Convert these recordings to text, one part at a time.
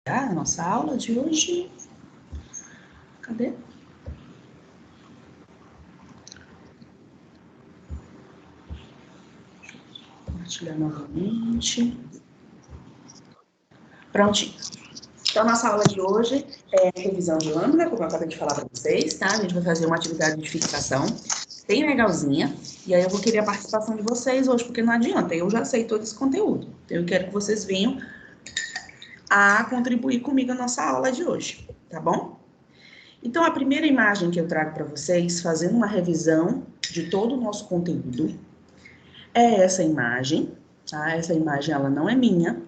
A nossa aula de hoje. Cadê? Compartilhar novamente. Prontinho. Então, a nossa aula de hoje é revisão de lâmina, como eu acabei de falar para vocês, tá? A gente vai fazer uma atividade de fixação bem legalzinha. E aí eu vou querer a participação de vocês hoje, porque não adianta, eu já sei todo esse conteúdo. Então, eu quero que vocês venham a contribuir comigo na nossa aula de hoje, tá bom? Então, a primeira imagem que eu trago para vocês, fazendo uma revisão de todo o nosso conteúdo, é essa imagem, tá? Essa imagem, ela não é minha,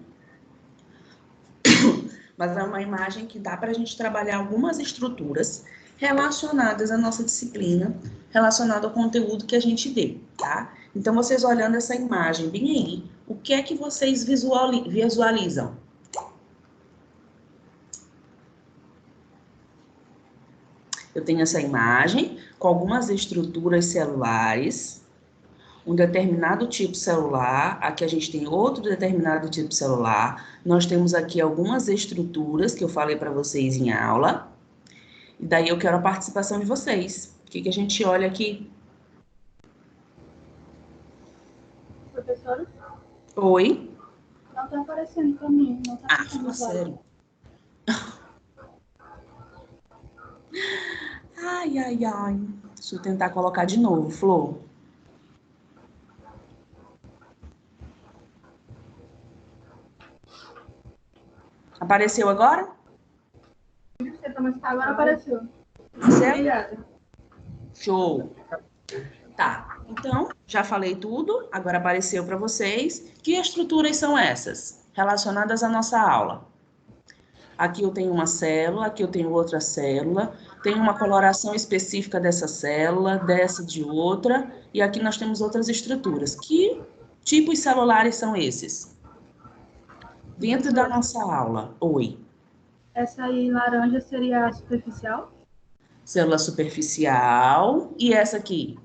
mas é uma imagem que dá para a gente trabalhar algumas estruturas relacionadas à nossa disciplina, relacionado ao conteúdo que a gente dê, tá? Então, vocês olhando essa imagem bem aí, o que é que vocês visualizam? Eu tenho essa imagem com algumas estruturas celulares, um determinado tipo celular, aqui a gente tem outro determinado tipo celular, nós temos aqui algumas estruturas que eu falei para vocês em aula, e daí eu quero a participação de vocês. O que a gente olha aqui? Professora? Oi? Não está aparecendo para mim. Não tá Fala sério. Ai, ai, ai. Deixa eu tentar colocar de novo, Flor. Apareceu agora? Agora apareceu. Certo? Obrigada. Show. Tá, então, já falei tudo, agora apareceu para vocês. Que estruturas são essas relacionadas à nossa aula? Aqui eu tenho uma célula, aqui eu tenho outra célula, tem uma coloração específica dessa célula, dessa de outra, e aqui nós temos outras estruturas. Que tipos celulares são esses? Dentro da nossa aula. Oi. Essa aí laranja seria a superficial? Célula superficial. E essa aqui?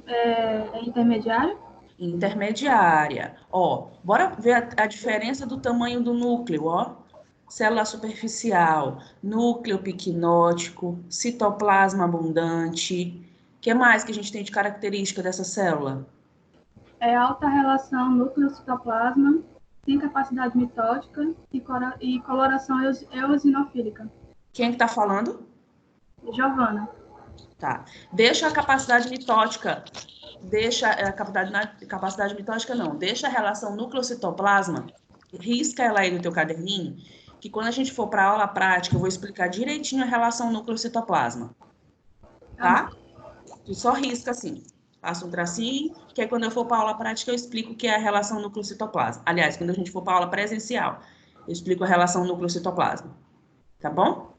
É intermediária? Intermediária. Ó, bora ver a diferença do tamanho do núcleo, ó. Célula superficial, núcleo piquinótico, citoplasma abundante. O que mais que a gente tem de característica dessa célula? É alta relação núcleo-citoplasma, tem capacidade mitótica e coloração eosinofílica. Quem é que tá falando? Giovana. Tá. Deixa a capacidade mitótica, deixa a capacidade mitótica não, deixa a relação núcleo-citoplasma, risca ela aí no teu caderninho, que quando a gente for para a aula prática, eu vou explicar direitinho a relação núcleo-citoplasma, tá? Tu só risca assim, passa um tracinho, que aí quando eu for para a aula prática, eu explico o que é a relação núcleo-citoplasma. Aliás, quando a gente for para a aula presencial, eu explico a relação núcleo-citoplasma, tá bom?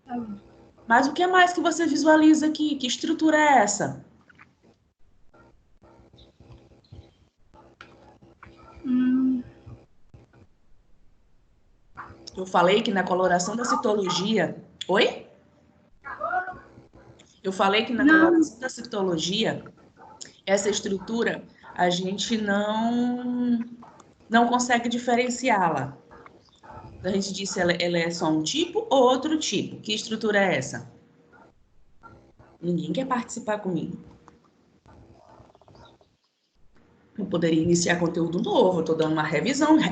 Tá bom. Mas o que mais que você visualiza aqui? Que estrutura é essa? Eu falei que na coloração da citologia... Oi? Eu falei que na coloração da citologia, essa estrutura, a gente não consegue diferenciá-la. A gente disse ela é só um tipo ou outro tipo. Que estrutura é essa? Ninguém quer participar comigo. Eu poderia iniciar conteúdo novo, estou dando uma revisão da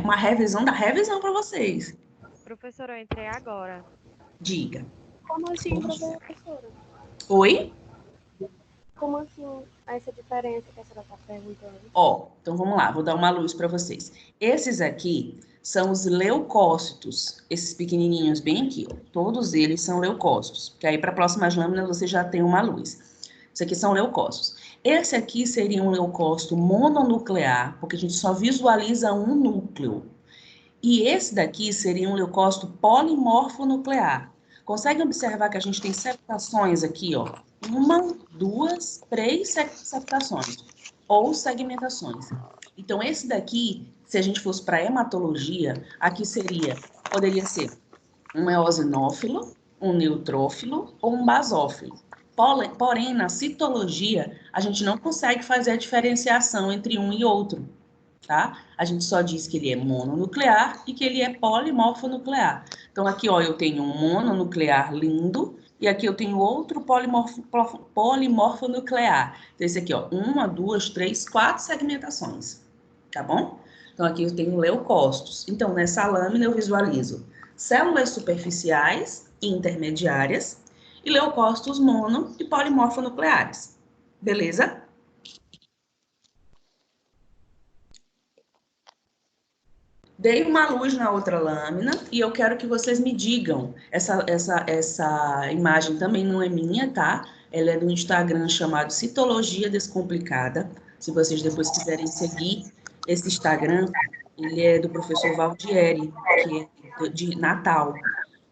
revisão para vocês. Professora, eu entrei agora. Diga. Como assim, professora? Oi? Como assim essa diferença que a senhora está perguntando? Ó, então vamos lá, vou dar uma luz para vocês. Esses aqui são os leucócitos, esses pequenininhos bem aqui, ó. Todos eles são leucócitos, que aí para próximas lâminas você já tem uma luz. Isso aqui são leucócitos. Esse aqui seria um leucócito mononuclear, porque a gente só visualiza um núcleo. E esse daqui seria um leucócito polimorfonuclear. Consegue observar que a gente tem septações aqui, ó? 1, 2, 3 septações, ou segmentações. Então, esse daqui, se a gente fosse para hematologia, aqui poderia ser um eosinófilo, um neutrófilo ou um basófilo. Porém, na citologia, a gente não consegue fazer a diferenciação entre um e outro. tá? A gente só diz que ele é mononuclear e que ele é polimorfonuclear. Então, aqui, ó, eu tenho um mononuclear lindo e aqui eu tenho outro polimorfonuclear. Então, esse aqui, ó, 1, 2, 3, 4 segmentações, tá bom? Então, aqui eu tenho leucócitos. Então, nessa lâmina eu visualizo células superficiais e intermediárias e leucócitos mono e polimorfonucleares. Beleza? Dei uma luz na outra lâmina e eu quero que vocês me digam. Essa imagem também não é minha, tá? Ela é do Instagram chamado Citologia Descomplicada. Se vocês depois quiserem seguir esse Instagram, ele é do professor Valdieri, que é de Natal.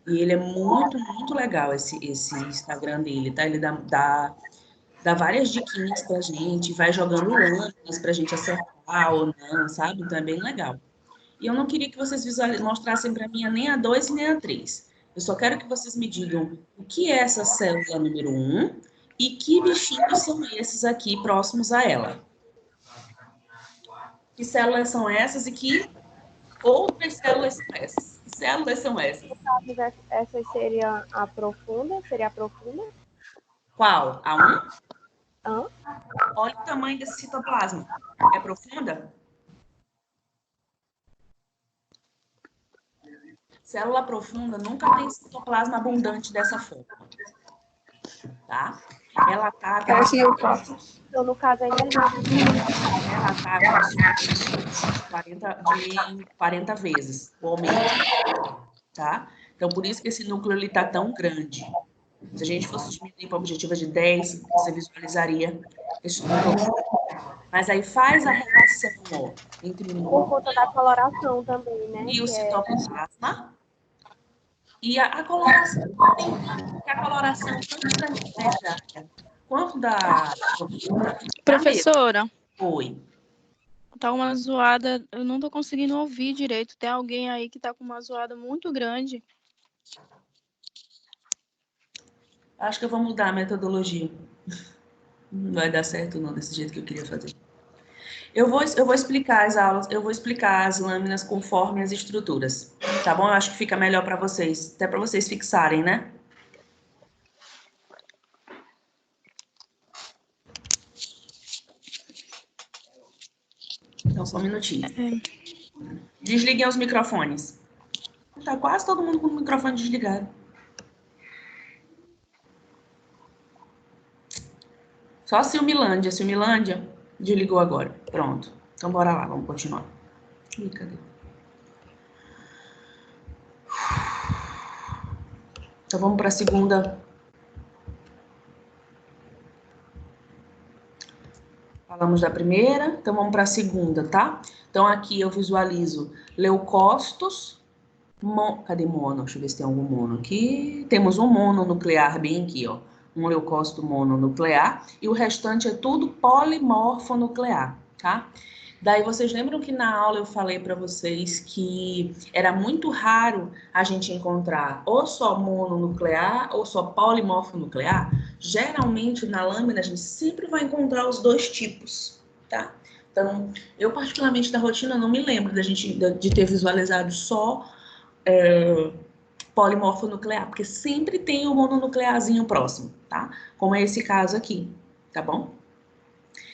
E ele é muito, muito legal, esse Instagram dele, tá? Ele dá várias diquinhas pra gente, vai jogando lâminas pra gente acertar ou não, sabe? Então é bem legal. E eu não queria que vocês mostrassem para mim nem a 2 nem a 3. Eu só quero que vocês me digam o que é essa célula número 1 e que bichinhos são esses aqui próximos a ela. Que células são essas e que outras células são essas? Que células são essas? Essa seria a profunda? Seria a profunda? Qual? A 1? Hã? Olha o tamanho desse citoplasma. É profunda? Célula profunda nunca tem citoplasma abundante dessa forma, tá? Ela tá... Então, no caso, ainda não. Ela tá de 40 vezes, ou menos, tá? Então, por isso que esse núcleo ele tá tão grande. Se a gente fosse diminuir para a objetiva de 10, você visualizaria esse núcleo. Mas aí faz a relação, ó, entre o Por núcleo conta da coloração também, né? e o Que é citoplasma. E a coloração também, porque a coloração tanto da intermediária quanto da Professora, Oi. tá uma zoada, eu não tô conseguindo ouvir direito. Tem alguém aí que tá com uma zoada muito grande. Acho que eu vou mudar a metodologia. Não vai dar certo não, desse jeito que eu queria fazer. Eu vou explicar as aulas, eu vou explicar as lâminas conforme as estruturas, tá bom? Eu acho que fica melhor para vocês, até para vocês fixarem, né? Então, só um minutinho. Desliguem os microfones. Tá quase todo mundo com o microfone desligado. Só a Silmilândia desligou agora. Pronto. Então, bora lá, vamos continuar. Ih, cadê? Então, vamos para a segunda. Falamos da primeira, então vamos para a segunda, tá? Então, aqui eu visualizo leucócitos. Cadê mono? Deixa eu ver se tem algum mono aqui. Temos um mononuclear bem aqui, ó. Um leucócito mononuclear. E o restante é tudo polimorfonuclear, tá? Daí vocês lembram que na aula eu falei para vocês que era muito raro a gente encontrar ou só mononuclear ou só polimorfonuclear? Geralmente na lâmina a gente sempre vai encontrar os dois tipos, tá? Então, eu particularmente da rotina não me lembro de ter visualizado só polimorfonuclear, porque sempre tem um mononuclearzinho próximo, tá? Como é esse caso aqui, tá bom?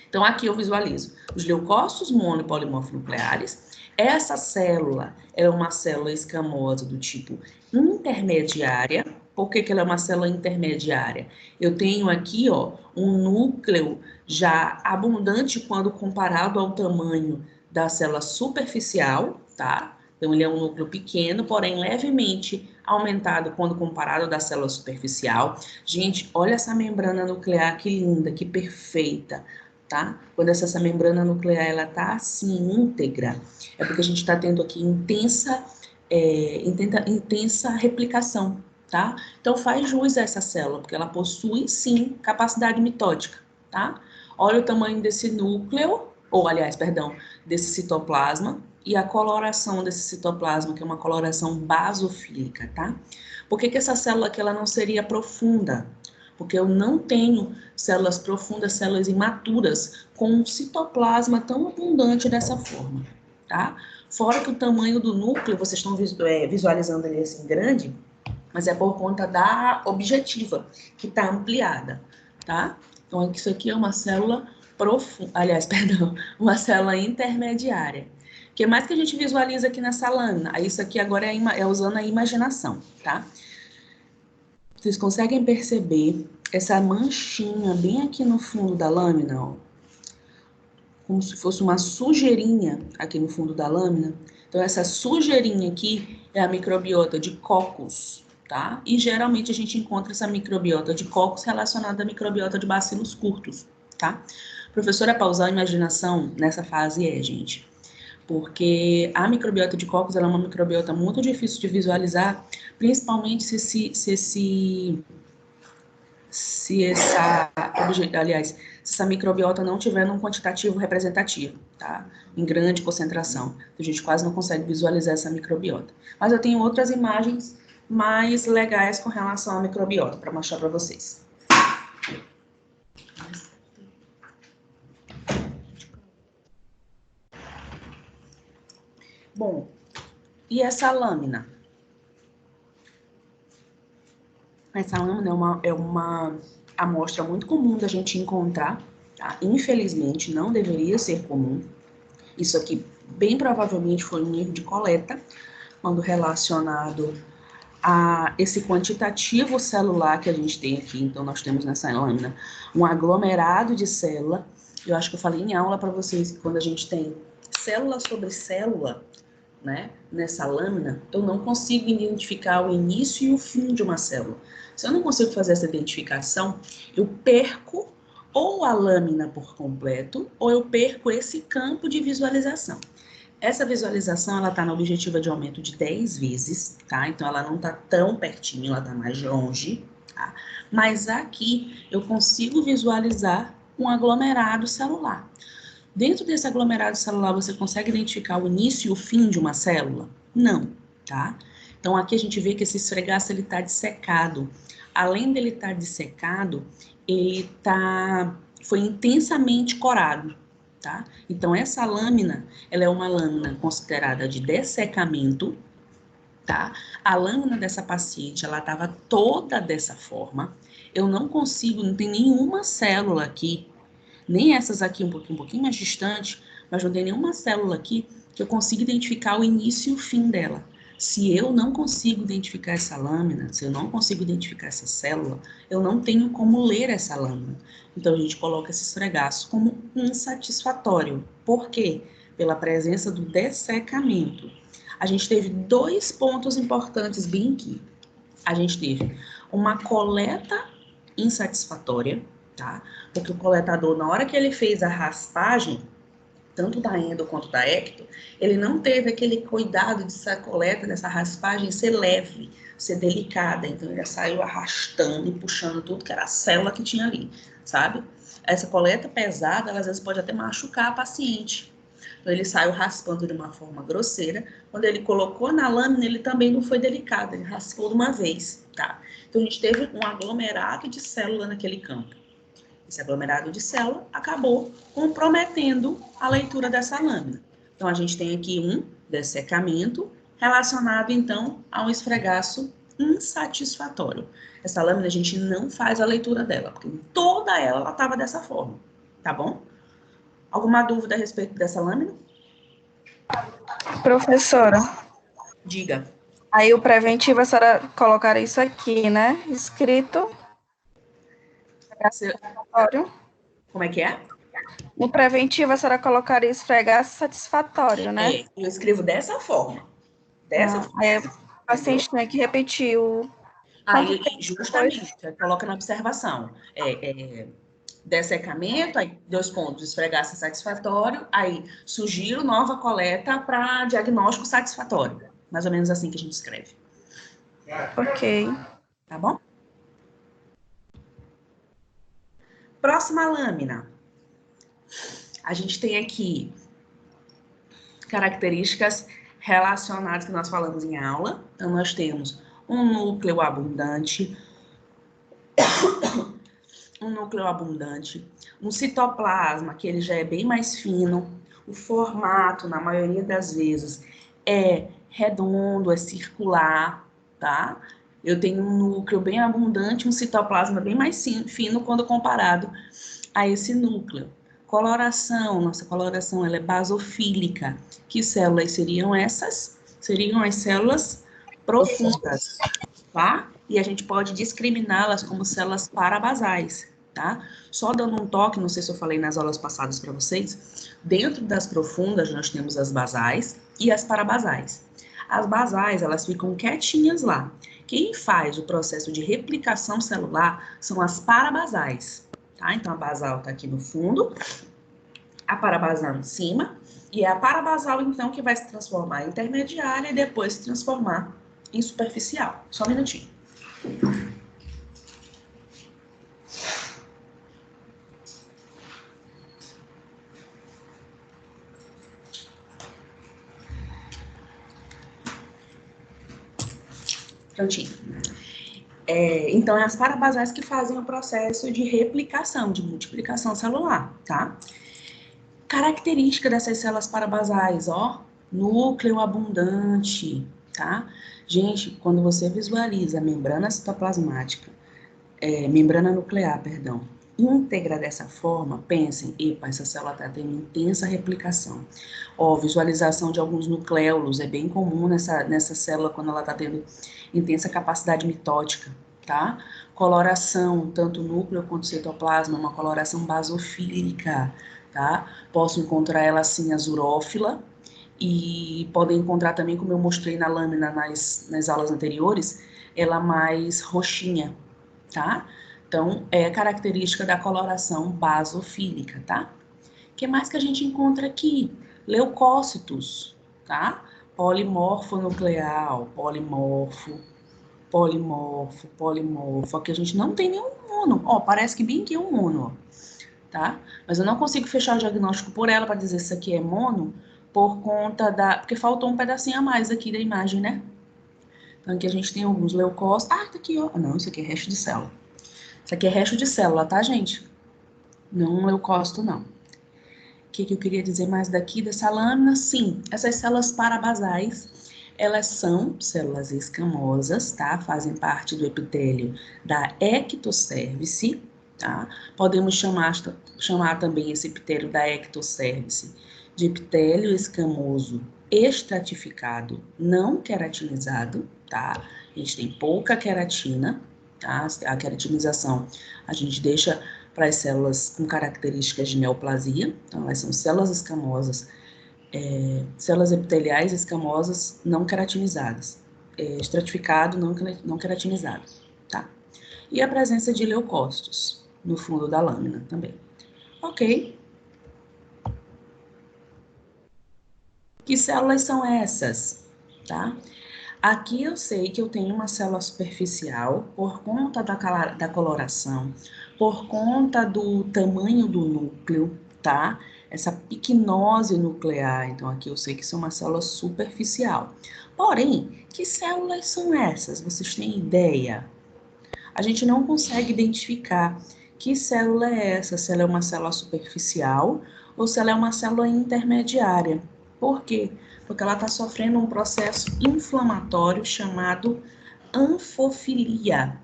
Então, aqui eu visualizo os leucócitos mono e polimorfonucleares. Essa célula é uma célula escamosa do tipo intermediária. Por que ela é uma célula intermediária? Eu tenho aqui, ó, um núcleo já abundante quando comparado ao tamanho da célula superficial, tá? Então, ele é um núcleo pequeno, porém levemente aumentado quando comparado da célula superficial. Gente, olha essa membrana nuclear, que linda, que perfeita, tá? Quando essa membrana nuclear, ela tá assim, íntegra, é porque a gente está tendo aqui intensa replicação, tá? Então, faz jus a essa célula, porque ela possui, sim, capacidade mitótica, tá? Olha o tamanho desse núcleo, ou, aliás, perdão, desse citoplasma, e a coloração desse citoplasma, que é uma coloração basofílica, tá? Por que essa célula aqui ela não seria profunda? porque eu não tenho células profundas, células imaturas, com um citoplasma tão abundante dessa forma, tá? Fora que o tamanho do núcleo, vocês estão visualizando ele assim grande, mas é por conta da objetiva, que está ampliada, tá? Então, isso aqui é uma célula profunda, aliás, perdão, uma célula intermediária. O que mais que a gente visualiza aqui nessa lâmina? Isso aqui agora é usando a imaginação, tá? Vocês conseguem perceber essa manchinha bem aqui no fundo da lâmina, ó? Como se fosse uma sujeirinha aqui no fundo da lâmina. Então, essa sujeirinha aqui é a microbiota de Coccus, tá? E geralmente a gente encontra essa microbiota de Coccus relacionada à microbiota de bacilos curtos, tá? Professora, para usar a imaginação nessa fase gente. Porque a microbiota de Coccus ela é uma microbiota muito difícil de visualizar, principalmente se essa microbiota não tiver num quantitativo representativo, tá? Em grande concentração. A gente quase não consegue visualizar essa microbiota. Mas eu tenho outras imagens mais legais com relação à microbiota para mostrar para vocês. Bom, e essa lâmina? Essa lâmina é uma amostra muito comum da gente encontrar, tá? Infelizmente, não deveria ser comum. Isso aqui, bem provavelmente, foi um erro de coleta, quando relacionado a esse quantitativo celular que a gente tem aqui. Então, nós temos nessa lâmina um aglomerado de célula. Eu acho que eu falei em aula para vocês que quando a gente tem célula sobre célula, né, nessa lâmina, eu não consigo identificar o início e o fim de uma célula. Se eu não consigo fazer essa identificação, eu perco ou a lâmina por completo, ou eu perco esse campo de visualização. Essa visualização, ela está na objetiva de aumento de 10 vezes, tá? Então, ela não está tão pertinho, ela está mais longe, tá? Mas aqui, eu consigo visualizar um aglomerado celular. Dentro desse aglomerado celular, você consegue identificar o início e o fim de uma célula? Não, tá? Então, aqui a gente vê que esse esfregaço, ele está dissecado. Além dele estar dissecado, foi intensamente corado, tá? Então, essa lâmina, ela é uma lâmina considerada de dessecamento, tá? A lâmina dessa paciente, ela estava toda dessa forma. Eu não tem nenhuma célula aqui, nem essas aqui um pouquinho mais distante, mas não tem nenhuma célula aqui que eu consiga identificar o início e o fim dela. Se eu não consigo identificar essa lâmina, se eu não consigo identificar essa célula, eu não tenho como ler essa lâmina. Então, a gente coloca esse esfregaço como insatisfatório. Por quê? Pela presença do dessecamento. A gente teve 2 pontos importantes bem aqui. A gente teve uma coleta insatisfatória, tá? Porque o coletador, na hora que ele fez a raspagem, tanto da endo quanto da ecto, ele não teve aquele cuidado dessa coleta, dessa raspagem ser leve, ser delicada. Então, ele já saiu arrastando e puxando tudo que era a célula que tinha ali, sabe? Essa coleta pesada, ela, às vezes, pode até machucar a paciente. Então, ele saiu raspando de uma forma grosseira. Quando ele colocou na lâmina, ele também não foi delicado, ele raspou de uma vez, tá? Então, a gente teve um aglomerado de célula naquele campo. Esse aglomerado de célula acabou comprometendo a leitura dessa lâmina. Então, a gente tem aqui um dessecamento relacionado, então, a um esfregaço insatisfatório. Essa lâmina, a gente não faz a leitura dela, porque toda ela estava dessa forma, tá bom? Alguma dúvida a respeito dessa lâmina? Professora, Diga. aí o preventivo a senhora colocar isso aqui, né? Escrito. Como é que é? No preventivo a senhora colocaria esfregaço satisfatório, né? É, eu escrevo dessa forma. Dessa forma. Aí o paciente tem que repetir o... Aí, justamente, você coloca na observação. Dessecamento, aí 2 pontos, esfregaço satisfatório, aí sugiro nova coleta para diagnóstico satisfatório. Mais ou menos assim que a gente escreve. Ok. Tá bom? Próxima lâmina. A gente tem aqui características relacionadas que nós falamos em aula. Então, nós temos um núcleo abundante, um núcleo abundante, um citoplasma, que ele já é bem mais fino, o formato, na maioria das vezes, é redondo, é circular, tá? Eu tenho um núcleo bem abundante, um citoplasma bem mais fino quando comparado a esse núcleo. Coloração, nossa coloração ela é basofílica. Que células seriam essas? Seriam as células profundas, tá? E a gente pode discriminá-las como células parabasais, tá? Só dando um toque, não sei se eu falei nas aulas passadas para vocês, dentro das profundas nós temos as basais e as parabasais. As basais, elas ficam quietinhas lá. Quem faz o processo de replicação celular são as parabasais, tá? Então, a basal está aqui no fundo, a parabasal em cima, e é a parabasal, então, que vai se transformar em intermediária e depois se transformar em superficial. Só um minutinho. Prontinho. Então, é as parabasais que fazem o processo de replicação, de multiplicação celular, tá? Característica dessas células parabasais, ó, núcleo abundante, tá? Gente, quando você visualiza a membrana citoplasmática, membrana nuclear, perdão, íntegra dessa forma, pensem, epa, essa célula está tendo intensa replicação. Ó, visualização de alguns nucléolos é bem comum nessa célula quando ela está tendo intensa capacidade mitótica, tá? Coloração, tanto núcleo quanto citoplasma, uma coloração basofílica, tá? Posso encontrar ela assim azurófila e podem encontrar também, como eu mostrei na lâmina nas aulas anteriores, ela mais roxinha, tá? Então, é característica da coloração basofílica, tá? O que mais que a gente encontra aqui? Leucócitos, tá? Polimorfonuclear, polimorfo. Aqui a gente não tem nenhum mono. Ó, parece que bem que é um mono, ó, tá? Mas eu não consigo fechar o diagnóstico por ela para dizer se isso aqui é mono, por conta porque faltou um pedacinho a mais aqui da imagem, né? Então, aqui a gente tem alguns leucócitos. Ah, tá aqui, ó. Não, isso aqui é resto de célula. Isso aqui é resto de célula, tá, gente? Não um leucócito, não. O que eu queria dizer mais daqui dessa lâmina? Sim, essas células parabasais, elas são células escamosas, tá? Fazem parte do epitélio da ectocervice, tá? Podemos chamar também esse epitélio da ectocervice de epitélio escamoso estratificado, não queratinizado, tá? A gente tem pouca queratina, tá? A queratinização a gente deixa para as células com características de neoplasia, então elas são células escamosas, células epiteliais escamosas não queratinizadas, estratificado não queratinizado, tá? E a presença de leucócitos no fundo da lâmina também. Ok. Que células são essas, tá? Aqui eu sei que eu tenho uma célula superficial por conta da coloração, por conta do tamanho do núcleo, tá? Essa picnose nuclear, então aqui eu sei que isso é uma célula superficial. Porém, que células são essas? Vocês têm ideia? A gente não consegue identificar que célula é essa, se ela é uma célula superficial ou se ela é uma célula intermediária. Por quê? Porque ela está sofrendo um processo inflamatório chamado anfofilia,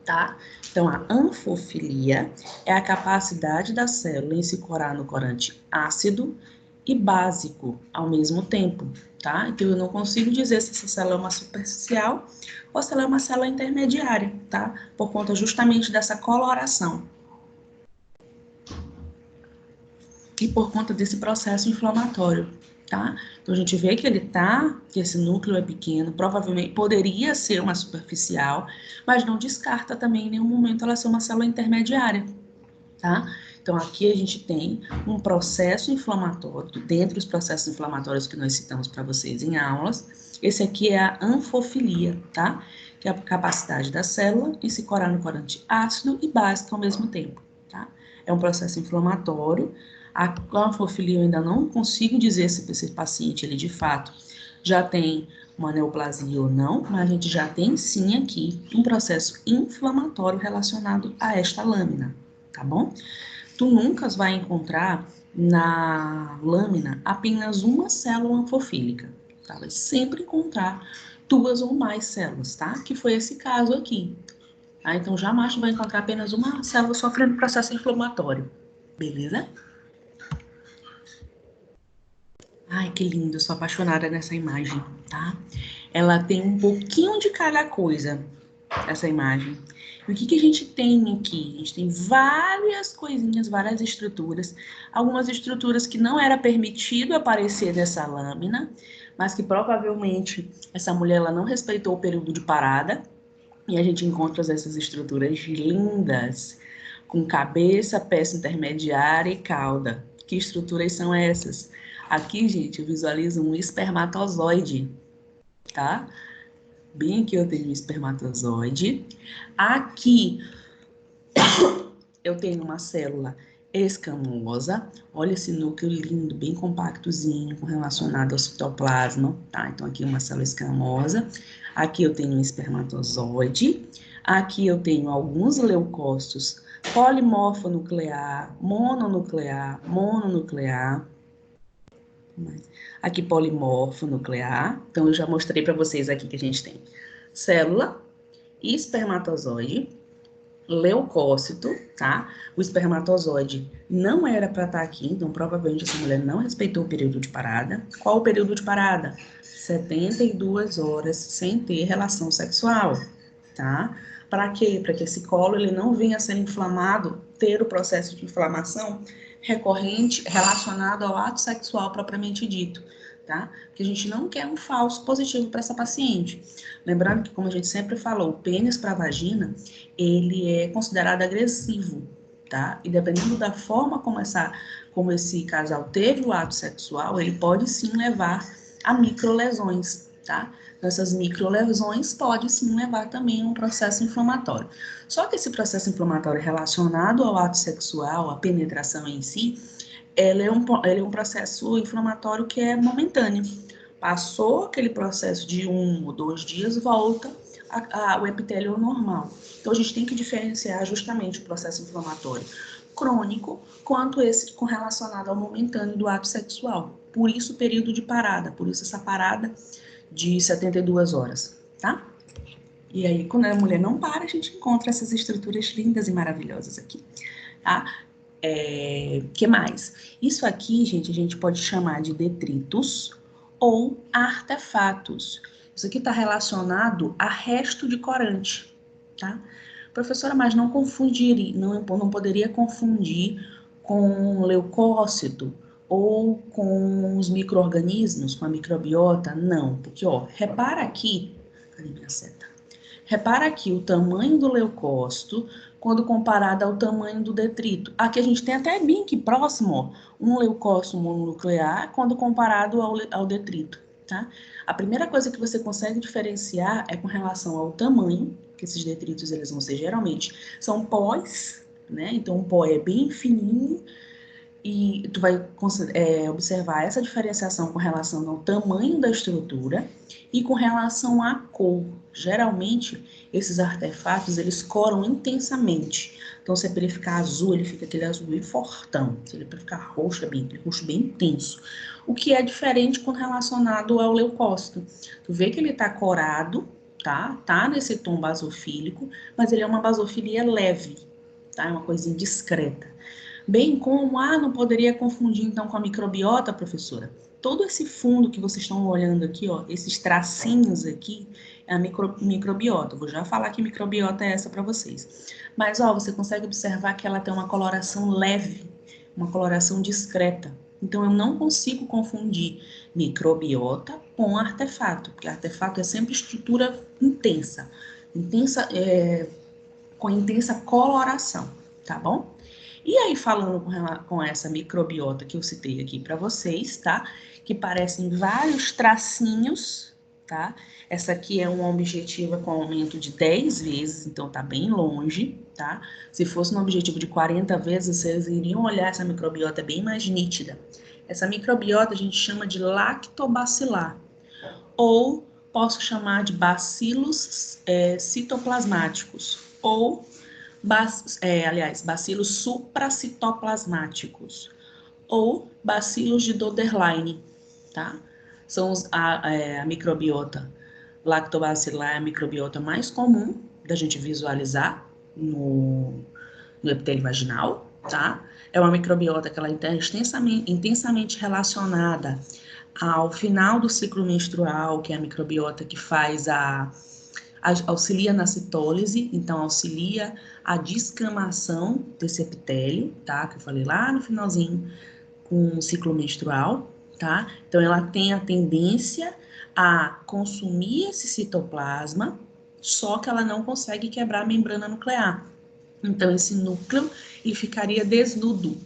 tá? Então, a anfofilia é a capacidade da célula em se corar no corante ácido e básico ao mesmo tempo, tá? Então, eu não consigo dizer se essa célula é uma superficial ou se ela é uma célula intermediária, tá? Por conta justamente dessa coloração. E por conta desse processo inflamatório, tá? Então, a gente vê que que esse núcleo é pequeno, provavelmente poderia ser uma superficial, mas não descarta também em nenhum momento ela ser uma célula intermediária, tá? Então, aqui a gente tem um processo inflamatório, dentre os processos inflamatórios que nós citamos para vocês em aulas, esse aqui é a anfofilia, tá? Que é a capacidade da célula em se corar no corante ácido e básico ao mesmo tempo, tá? É um processo inflamatório. A anfofilia eu ainda não consigo dizer se esse paciente, ele de fato, já tem uma neoplasia ou não, mas a gente já tem sim aqui um processo inflamatório relacionado a esta lâmina, tá bom? Tu nunca vai encontrar na lâmina apenas uma célula anfofílica, tá? Vai sempre encontrar 2 ou mais células, tá? Que foi esse caso aqui. Tá? Então, jamais tu vai encontrar apenas uma célula sofrendo processo inflamatório, beleza? Ai, que lindo, eu sou apaixonada nessa imagem, tá? Ela tem um pouquinho de cada coisa, essa imagem. E o que a gente tem aqui? A gente tem várias coisinhas, várias estruturas. Algumas estruturas que não era permitido aparecer nessa lâmina, mas que provavelmente essa mulher ela não respeitou o período de parada. E a gente encontra essas estruturas lindas, com cabeça, peça intermediária e cauda. Que estruturas são essas? Aqui, gente, eu visualizo um espermatozoide, tá? Bem aqui eu tenho um espermatozoide. Aqui eu tenho uma célula escamosa. Olha esse núcleo lindo, bem compactozinho, relacionado ao citoplasma, tá? Então aqui uma célula escamosa. Aqui eu tenho um espermatozoide. Aqui eu tenho alguns leucócitos polimorfonuclear, mononuclear, mononuclear. Aqui polimorfo nuclear. Então eu já mostrei para vocês aqui que a gente tem célula, espermatozoide, leucócito, tá? O espermatozoide não era para estar aqui, então provavelmente essa mulher não respeitou o período de parada. Qual o período de parada? 72 horas sem ter relação sexual, tá? Para quê? Para que esse colo ele não venha a ser inflamado, ter o processo de inflamação recorrente relacionado ao ato sexual propriamente dito, tá? Porque a gente não quer um falso positivo para essa paciente. Lembrando que, como a gente sempre falou, o pênis para a vagina, ele é considerado agressivo, tá? E dependendo da forma como esse casal teve o ato sexual, ele pode sim levar a microlesões, tá? Então, essas microlesões podem sim levar também a um processo inflamatório. Só que esse processo inflamatório relacionado ao ato sexual, a penetração em si, ele é um processo inflamatório que é momentâneo. Passou aquele processo de 1 ou 2 dias, volta o epitélio ao normal. Então, a gente tem que diferenciar justamente o processo inflamatório crônico quanto esse relacionado ao momentâneo do ato sexual. Por isso, o período de parada, por isso essa parada de 72 horas, tá? E aí, quando a mulher não para, a gente encontra essas estruturas lindas e maravilhosas aqui, tá? Que mais? Isso aqui, gente, a gente pode chamar de detritos ou artefatos. Isso aqui está relacionado a resto de corante, tá? Professora, mas não poderia confundir com leucócito ou com os micro-organismos, com a microbiota? Não, porque, ó, repara aqui, cadê minha seta? Repara aqui o tamanho do leucócito quando comparado ao tamanho do detrito. Aqui a gente tem até bem aqui próximo, ó, um leucócito mononuclear quando comparado ao detrito, tá? A primeira coisa que você consegue diferenciar é com relação ao tamanho, que esses detritos eles vão ser geralmente, são pós, né? Então o pó é bem fininho, e tu vai observar essa diferenciação com relação ao tamanho da estrutura e com relação à cor. Geralmente, esses artefatos, eles coram intensamente. Então, se ele ficar azul, ele fica aquele azul bem fortão. Se ele ficar roxo, é aquele roxo bem intenso. O que é diferente com relacionado ao leucócito. Tu vê que ele tá corado, tá? Tá nesse tom basofílico, mas ele é uma basofilia leve, tá? É uma coisinha discreta. Bem como, não poderia confundir então com a microbiota, professora? Todo esse fundo que vocês estão olhando aqui, ó, esses tracinhos aqui, é a microbiota. Vou já falar que microbiota é essa para vocês. Mas, ó, você consegue observar que ela tem uma coloração leve, uma coloração discreta. Então, eu não consigo confundir microbiota com artefato, porque artefato é sempre estrutura intensa, com intensa coloração, tá bom? E aí, falando com essa microbiota que eu citei aqui para vocês, tá? Que parecem vários tracinhos, tá? Essa aqui é uma objetiva com aumento de 10 vezes, então tá bem longe, tá? Se fosse um objetivo de 40 vezes, vocês iriam olhar essa microbiota bem mais nítida. Essa microbiota a gente chama de lactobacilar. ou posso chamar de bacilos citoplasmáticos, ou, bacilos supracitoplasmáticos, ou bacilos de Doederlein, tá? São a microbiota lactobacilar, é a microbiota mais comum da gente visualizar no epitélio vaginal, tá? É uma microbiota que ela é intensamente relacionada ao final do ciclo menstrual, que é a microbiota que faz auxilia na citólise, então auxilia a descamação desse epitélio, tá? Que eu falei lá no finalzinho, com o ciclo menstrual, tá? Então ela tem a tendência a consumir esse citoplasma, só que ela não consegue quebrar a membrana nuclear. Então esse núcleo ele ficaria desnudo,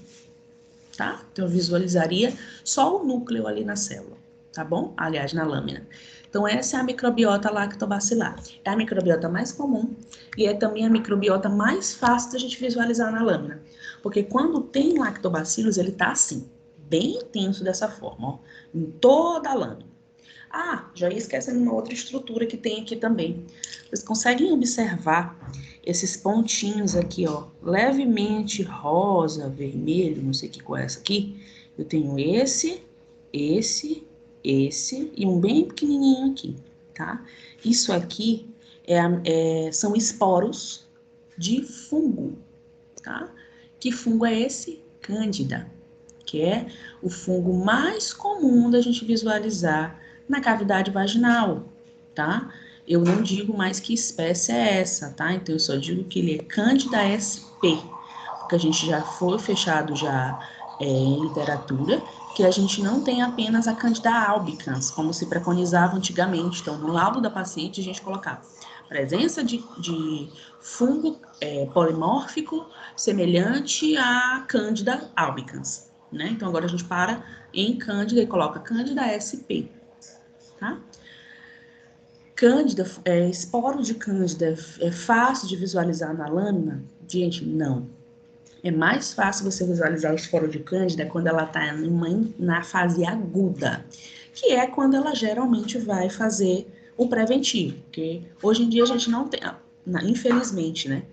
tá? Então eu visualizaria só o núcleo ali na célula, tá bom? Aliás, na lâmina. Então essa é a microbiota lactobacilar. É a microbiota mais comum e é também a microbiota mais fácil da gente visualizar na lâmina. Porque quando tem lactobacilos, ele tá assim, bem intenso dessa forma, ó, em toda a lâmina. Ah, já ia esquecendo uma outra estrutura que tem aqui também. Vocês conseguem observar esses pontinhos aqui, ó, levemente rosa, vermelho, não sei que cor é essa aqui. Eu tenho esse e um bem pequenininho aqui, tá? Isso aqui são esporos de fungo, tá? Que fungo é esse? Cândida, que é o fungo mais comum da gente visualizar na cavidade vaginal, tá? Eu não digo mais que espécie é essa, tá? Então eu só digo que ele é Cândida sp, porque a gente já foi fechado em literatura, que a gente não tem apenas a Cândida albicans, como se preconizava antigamente. Então, no laudo da paciente, a gente colocava presença de fungo polimórfico semelhante à Cândida albicans, né? Então, agora a gente para em Cândida e coloca Cândida sp, tá? Cândida, esporo de Cândida é fácil de visualizar na lâmina? Gente, não. É mais fácil você visualizar o esporo de Cândida quando ela está na fase aguda, que é quando ela geralmente vai fazer o preventivo, porque hoje em dia a gente não tem, infelizmente, né?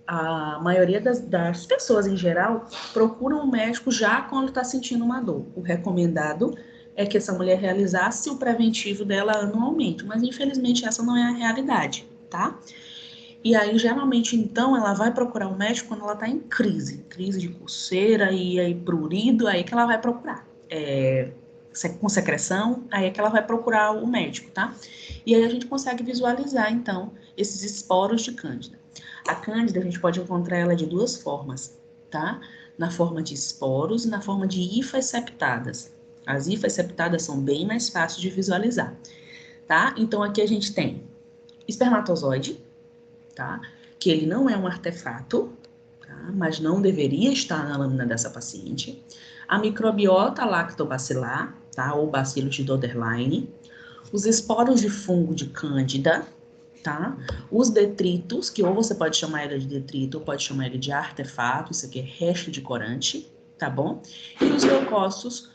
A maioria das pessoas em geral procuram um médico já quando está sentindo uma dor. O recomendado é que essa mulher realizasse o preventivo dela anualmente, mas infelizmente essa não é a realidade, tá? E aí, geralmente, então, ela vai procurar um médico quando ela tá em crise de coceira e aí prurido, aí que ela vai procurar. Com secreção, aí é que ela vai procurar o médico, tá? E aí a gente consegue visualizar, então, esses esporos de Cândida. A Cândida, a gente pode encontrar ela de duas formas, tá? Na forma de esporos e na forma de hifas septadas. As hifas septadas são bem mais fáceis de visualizar, tá? Então, aqui a gente tem espermatozoide, tá? Que ele não é um artefato, tá? Mas não deveria estar na lâmina dessa paciente. A microbiota lactobacilar, tá? Ou bacilos de Doederlein. Os esporos de fungo de Cândida, tá? Os detritos, que ou você pode chamar ele de detrito, ou pode chamar ele de artefato, isso aqui é resto de corante, tá bom? E os leucócitos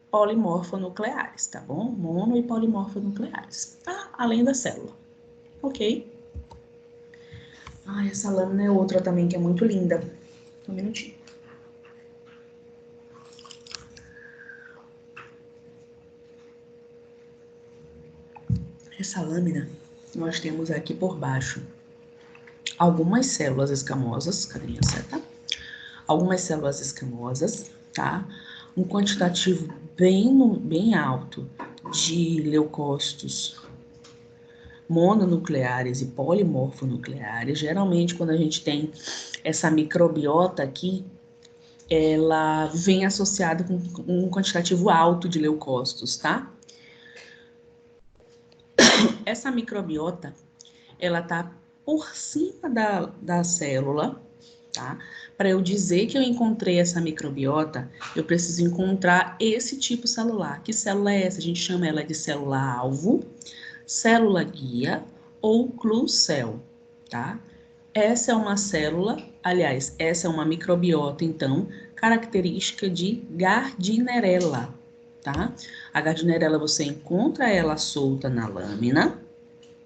polimorfonucleares, tá bom? Mono e polimorfonucleares, tá? Além da célula, ok? Ah, essa lâmina é outra também que é muito linda. Um minutinho. Essa lâmina, nós temos aqui por baixo algumas células escamosas. Cadê minha seta? Algumas células escamosas, tá? Um quantitativo bem alto de leucócitos mononucleares e polimorfonucleares. Geralmente, quando a gente tem essa microbiota aqui, ela vem associada com um quantitativo alto de leucócitos, tá? Essa microbiota, ela tá por cima da célula, tá? Para eu dizer que eu encontrei essa microbiota, eu preciso encontrar esse tipo celular. Que célula é essa? A gente chama ela de célula-alvo, célula guia ou clucel, tá? Essa é uma célula, aliás, essa é uma microbiota, então, característica de Gardnerella, tá? A Gardnerella, você encontra ela solta na lâmina,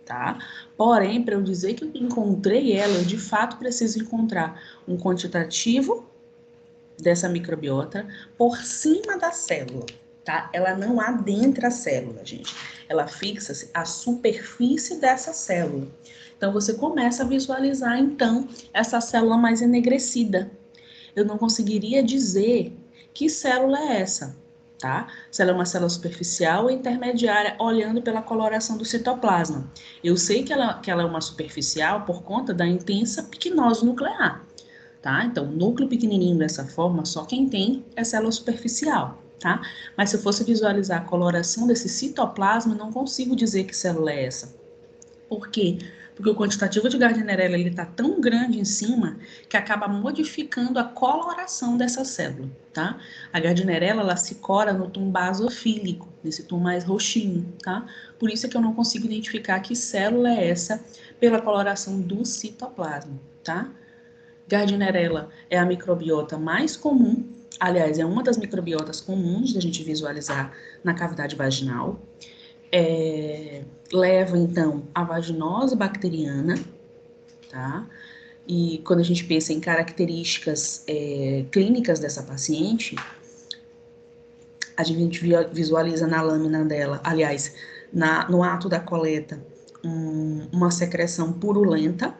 tá? Porém, para eu dizer que eu encontrei ela, eu de fato preciso encontrar um quantitativo dessa microbiota por cima da célula, tá? Ela não adentra a célula, gente. Ela fixa-se à superfície dessa célula. Então, você começa a visualizar, então, essa célula mais enegrecida. Eu não conseguiria dizer que célula é essa, tá? Se ela é uma célula superficial ou intermediária, olhando pela coloração do citoplasma. Eu sei que ela é uma superficial por conta da intensa picnose nuclear, tá? Então, núcleo pequenininho dessa forma, só quem tem é célula superficial, tá? Mas se eu fosse visualizar a coloração desse citoplasma, não consigo dizer que célula é essa. Por quê? Porque o quantitativo de Gardnerella ele está tão grande em cima que acaba modificando a coloração dessa célula, tá? A Gardnerella ela se cora no tom basofílico, nesse tom mais roxinho, tá? Por isso é que eu não consigo identificar que célula é essa pela coloração do citoplasma, tá? Gardnerella é a microbiota mais comum, aliás, é uma das microbiotas comuns da gente visualizar na cavidade vaginal. Leva, então, a vaginose bacteriana, tá? E quando a gente pensa em características clínicas dessa paciente, a gente visualiza na lâmina dela, aliás, no ato da coleta, uma secreção purulenta,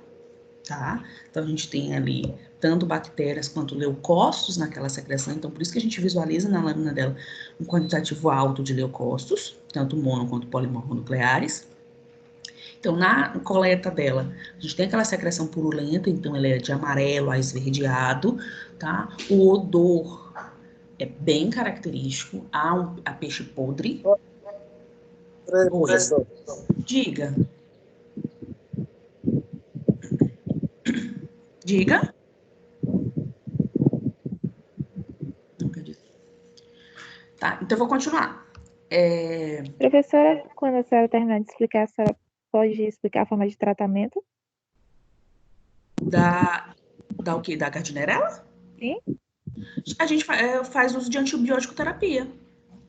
tá? Então, a gente tem ali tanto bactérias quanto leucócitos naquela secreção, então por isso que a gente visualiza na lâmina dela um quantitativo alto de leucócitos, tanto mono quanto polimorfonucleares. Então, na coleta dela, a gente tem aquela secreção purulenta, então ela é de amarelo a esverdeado, tá? O odor é bem característico, há peixe podre. Oi, diga. Diga. Não acredito. Tá, então eu vou continuar. Professora, quando a senhora terminar de explicar, a senhora pode explicar a forma de tratamento? Da o quê? Da Gardnerella? Sim. A gente faz uso de antibiótico terapia.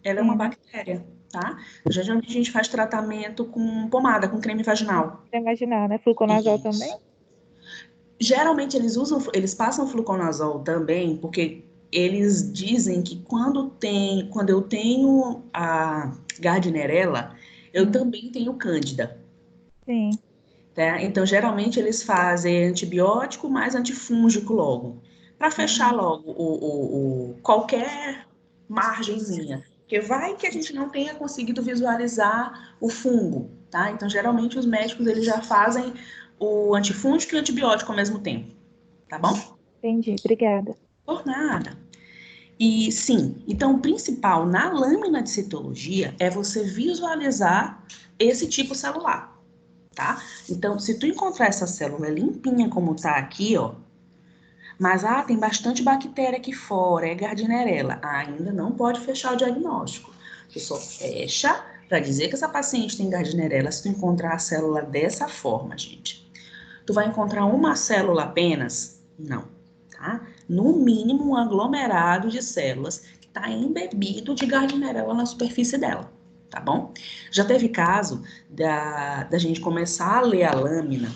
Ela é uma bactéria, tá? Geralmente a gente faz tratamento com pomada, com creme vaginal. Creme vaginal, né? Fluconazol também? Geralmente eles passam fluconazol também, porque eles dizem que quando eu tenho a Gardnerella, eu também tenho Cândida. Sim. Tá? Então, geralmente eles fazem antibiótico mais antifúngico logo, para fechar logo qualquer margenzinha. Porque vai que a gente não tenha conseguido visualizar o fungo, tá? Então, geralmente os médicos eles já fazem o antifúngico e o antibiótico ao mesmo tempo, tá bom? Entendi, obrigada. Por nada. E sim, então o principal na lâmina de citologia é você visualizar esse tipo celular, tá? Então, se tu encontrar essa célula limpinha como tá aqui, ó, mas tem bastante bactéria aqui fora, é Gardnerella, ainda não pode fechar o diagnóstico. Tu só fecha para dizer que essa paciente tem Gardnerella se tu encontrar a célula dessa forma, gente. Tu vai encontrar uma célula apenas? Não, tá? No mínimo um aglomerado de células que está embebido de Gardnerella na superfície dela, tá bom? Já teve caso da gente começar a ler a lâmina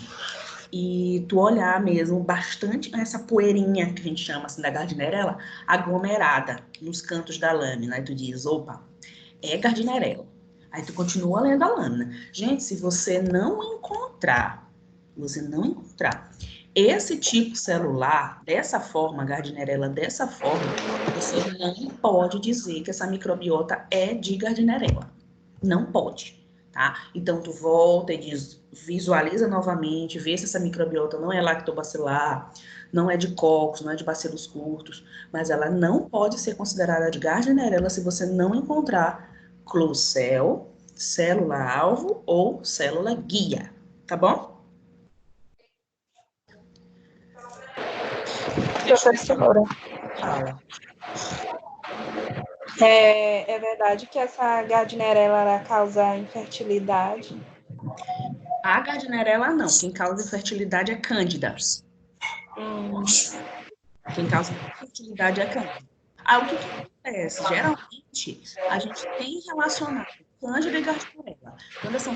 e tu olhar mesmo bastante essa poeirinha que a gente chama assim da Gardnerella aglomerada nos cantos da lâmina. Aí tu diz, opa, é Gardnerella. Aí tu continua lendo a lâmina. Gente, se você não encontrar esse tipo celular dessa forma, Gardnerella dessa forma, você não pode dizer que essa microbiota é de Gardnerella. Não pode, tá? Então, tu volta e visualiza novamente, vê se essa microbiota não é lactobacilar, não é de cocos, não é de bacilos curtos, mas ela não pode ser considerada de Gardnerella se você não encontrar Klebsiella, célula-alvo ou célula guia, tá bom? Professora, Fala. é verdade que essa Gardnerella ela causa infertilidade? A Gardnerella não, quem causa infertilidade é Cândida. Quem causa infertilidade é Cândida. Aí, o que acontece? Geralmente, a gente tem relacionado Cândida e Gardnerella. Quando são...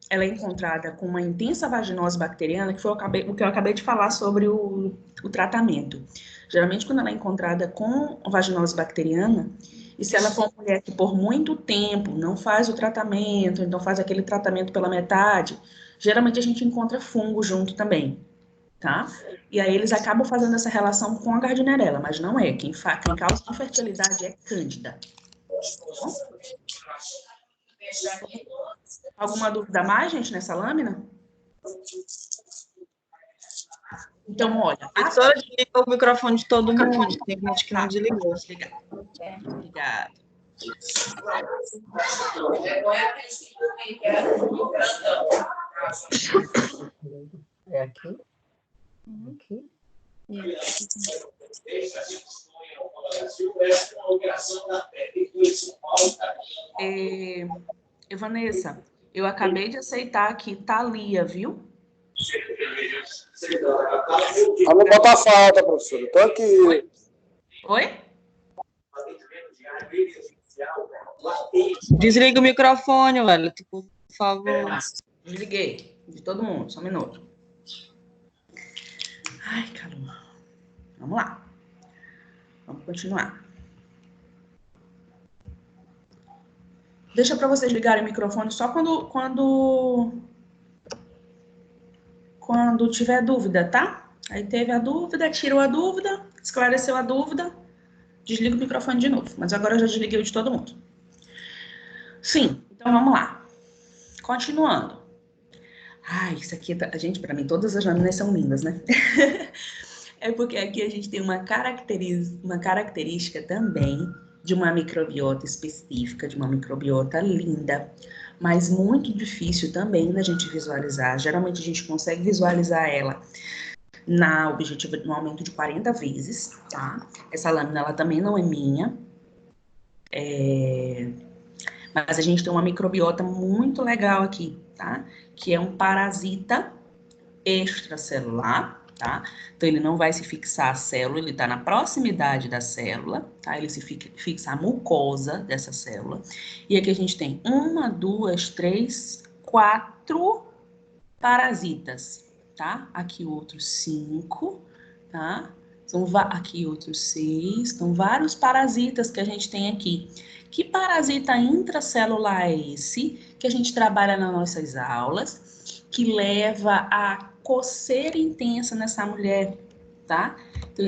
ela é encontrada com uma intensa vaginose bacteriana, que foi o que eu acabei de falar sobre o tratamento. Geralmente, quando ela é encontrada com vaginose bacteriana, e se ela for uma mulher que por muito tempo não faz o tratamento, então faz aquele tratamento pela metade, geralmente a gente encontra fungo junto também, tá? E aí eles acabam fazendo essa relação com a Gardnerella, mas não é. Quem causa infertilidade é Cândida. Alguma dúvida a mais, gente, nessa lâmina? Então, olha... Só desligou o microfone de todo mundo. Tem gente que não desligou. Obrigada. É aqui? Aqui? Vanessa, eu acabei de aceitar aqui Thalia, viu? Não botar falta, professora. Estou aqui. Oi? Desliga o microfone, Wellington, por favor. Desliguei. De todo mundo, só um minuto. Ai, caramba. Vamos lá. Vamos continuar. Deixa para vocês ligarem o microfone só quando tiver dúvida, tá? Aí teve a dúvida, tirou a dúvida, esclareceu a dúvida, desliga o microfone de novo. Mas agora eu já desliguei o de todo mundo. Sim, então vamos lá. Continuando. Ai, isso aqui, gente, para mim todas as lâminas são lindas, né? É porque aqui a gente tem uma característica também de uma microbiota específica, de uma microbiota linda, mas muito difícil também da gente visualizar. Geralmente a gente consegue visualizar ela na objetiva no aumento de 40 vezes, tá? Essa lâmina, ela também não é minha, mas a gente tem uma microbiota muito legal aqui, tá? Que é um parasita extracelular, tá? Então, ele não vai se fixar à célula, ele tá na proximidade da célula, tá? Ele se fixa à mucosa dessa célula. E aqui a gente tem 1, 2, 3, 4 parasitas, tá? Aqui outros 5, tá? Aqui outros 6, são vários parasitas que a gente tem aqui. Que parasita intracelular é esse que a gente trabalha nas nossas aulas, que leva a coceira intensa nessa mulher, tá? Então,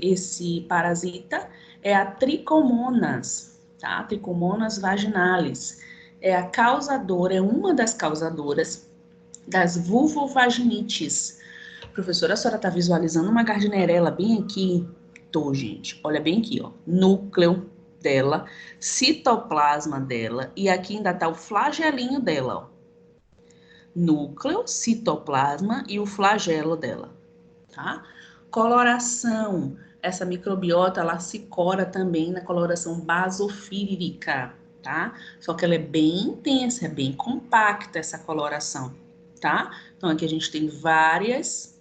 esse parasita é a Trichomonas, tá? Trichomonas vaginalis. É a causadora, é uma das causadoras das vulvovaginites. Professora, a senhora está visualizando uma Gardnerella bem aqui? Tô, gente. Olha bem aqui, ó. Núcleo dela, citoplasma dela, e aqui ainda tá o flagelinho dela, ó. Núcleo, citoplasma e o flagelo dela, tá? Coloração. Essa microbiota, ela se cora também na coloração basofílica, tá? Só que ela é bem intensa, é bem compacta essa coloração, tá? Então, aqui a gente tem várias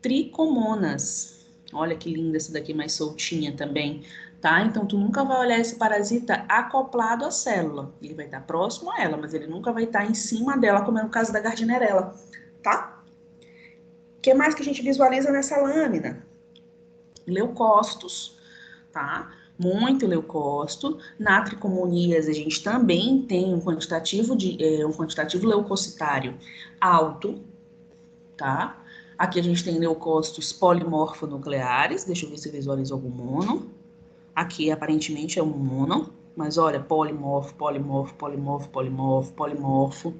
tricomonas. Olha que linda essa daqui, mais soltinha também, tá? Então, tu nunca vai olhar esse parasita acoplado à célula. Ele vai estar próximo a ela, mas ele nunca vai estar em cima dela, como é no caso da Gardnerella, tá? O que mais que a gente visualiza nessa lâmina? Leucócitos, tá? Muito leucócito. Na tricomoníase, a gente também tem um quantitativo leucocitário alto, tá? Aqui a gente tem leucócitos polimorfonucleares. Deixa eu ver se visualiza algum mono. Aqui, aparentemente, é um mono, mas olha, polimorfo, polimorfo, polimorfo, polimorfo, polimorfo,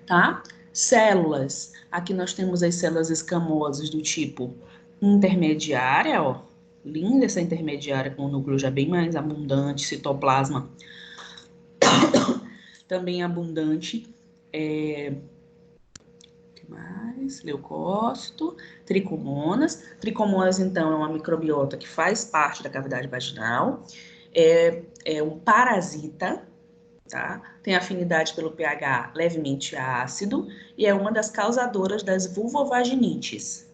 tá? Células. Aqui nós temos as células escamosas do tipo intermediária, ó. Linda essa intermediária, com o núcleo já bem mais abundante, citoplasma também abundante. Que mais? Leucócito, tricomonas. Tricomonas, então, é uma microbiota que faz parte da cavidade vaginal. É um parasita, tá? Tem afinidade pelo pH levemente ácido e é uma das causadoras das vulvovaginites.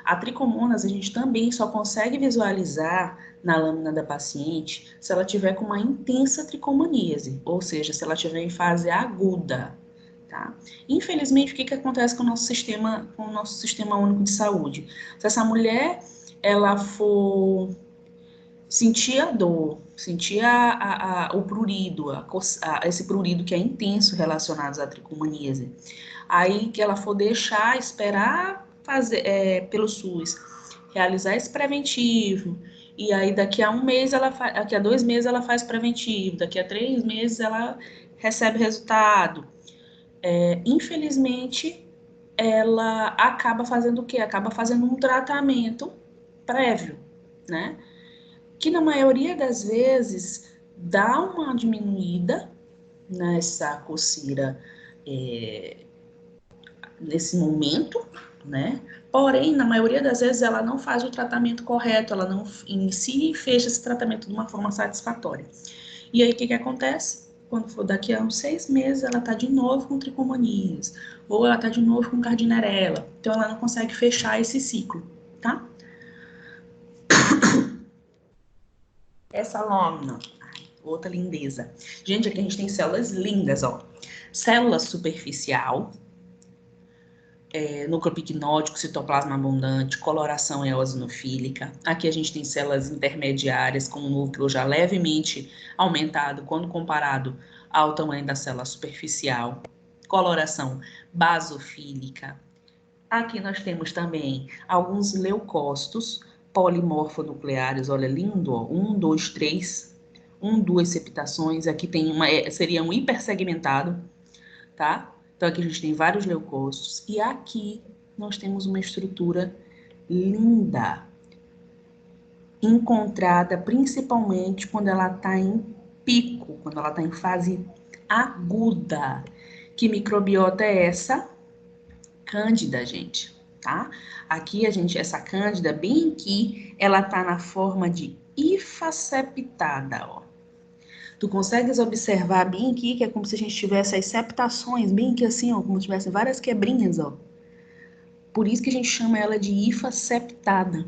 A tricomonas a gente também só consegue visualizar na lâmina da paciente se ela tiver com uma intensa tricomoníase, ou seja, se ela tiver em fase aguda, tá? Infelizmente, o que acontece com o nosso sistema único de saúde? Se essa mulher, ela for sentir a dor, sentir o prurido, esse prurido que é intenso relacionado à tricomoníase, aí que ela for deixar, esperar fazer pelo SUS, realizar esse preventivo, e aí daqui a 1 mês, daqui a 2 meses ela faz preventivo, daqui a 3 meses ela recebe resultado. Infelizmente, ela acaba fazendo o quê? Acaba fazendo um tratamento prévio, né? Que na maioria das vezes dá uma diminuída nessa coceira nesse momento, né? Porém, na maioria das vezes ela não faz o tratamento correto, ela não inicia e fecha esse tratamento de uma forma satisfatória. E aí o que acontece? Quando for daqui a uns 6 meses, ela tá de novo com tricomonias, ou ela tá de novo com Gardnerella. Então ela não consegue fechar esse ciclo, tá? Essa lâmina, outra lindeza. Gente, aqui a gente tem células lindas, ó. Célula superficial, núcleo picnótico, citoplasma abundante, coloração eosinofílica. Aqui a gente tem células intermediárias com um núcleo já levemente aumentado quando comparado ao tamanho da célula superficial. Coloração basofílica. Aqui nós temos também alguns leucócitos polimorfonucleares, olha lindo, ó. 1, 2, 3, 2 septações. Aqui tem seria um hipersegmentado, tá? Então, aqui a gente tem vários leucócitos. E aqui nós temos uma estrutura linda, encontrada principalmente quando ela está em pico, quando ela está em fase aguda. Que microbiota é essa? Cândida, gente, tá? Aqui essa cândida, bem aqui, ela tá na forma de hifa septada, ó. Tu consegues observar bem aqui, que é como se a gente tivesse as septações, bem aqui assim, ó, como se tivesse várias quebrinhas, ó. Por isso que a gente chama ela de hifa septada,